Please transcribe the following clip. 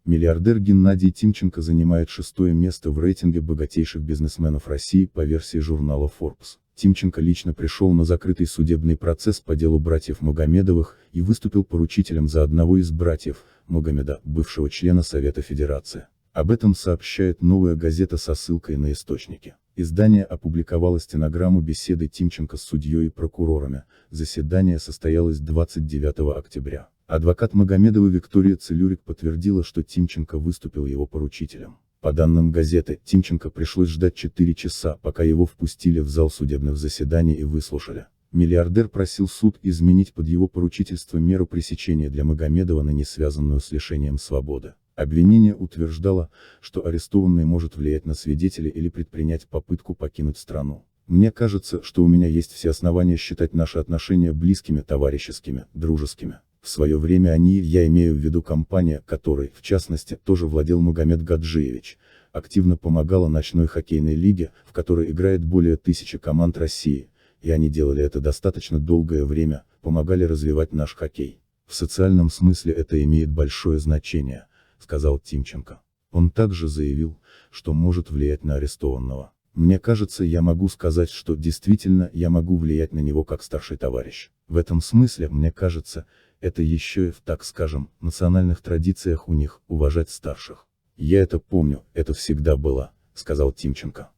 Миллиардер Геннадий Тимченко занимает 6-е место в рейтинге богатейших бизнесменов России по версии журнала Forbes. Тимченко лично пришел на закрытый судебный процесс по делу братьев Магомедовых и выступил поручителем за одного из братьев, Магомеда, бывшего члена Совета Федерации. Об этом сообщает «Новая газета» со ссылкой на источники. Издание опубликовало стенограмму беседы Тимченко с судьей и прокурорами. Заседание состоялось 29 октября. Адвокат Магомедова Виктория Целюрик подтвердила, что Тимченко выступил его поручителем. По данным газеты, Тимченко пришлось ждать 4 часа, пока его впустили в зал судебных заседаний и выслушали. Миллиардер просил суд изменить под его поручительство меру пресечения для Магомедова, не связанную с лишением свободы. Обвинение утверждало, что арестованный может влиять на свидетелей или предпринять попытку покинуть страну. Мне кажется, что у меня есть все основания считать наши отношения близкими, товарищескими, дружескими. В свое время они, я имею в виду компания, которой, в частности, тоже владел Магомед Гаджиевич, активно помогала ночной хоккейной лиге, в которой играет более 1000 команд России, и они делали это достаточно долгое время, помогали развивать наш хоккей. В социальном смысле это имеет большое значение, сказал Тимченко. Он также заявил, что может влиять на арестованного. Мне кажется, я могу сказать, что действительно я могу влиять на него как старший товарищ. В этом смысле, мне кажется, это еще и в, так скажем, национальных традициях у них, уважать старших. Я это помню, это всегда было, сказал Тимченко.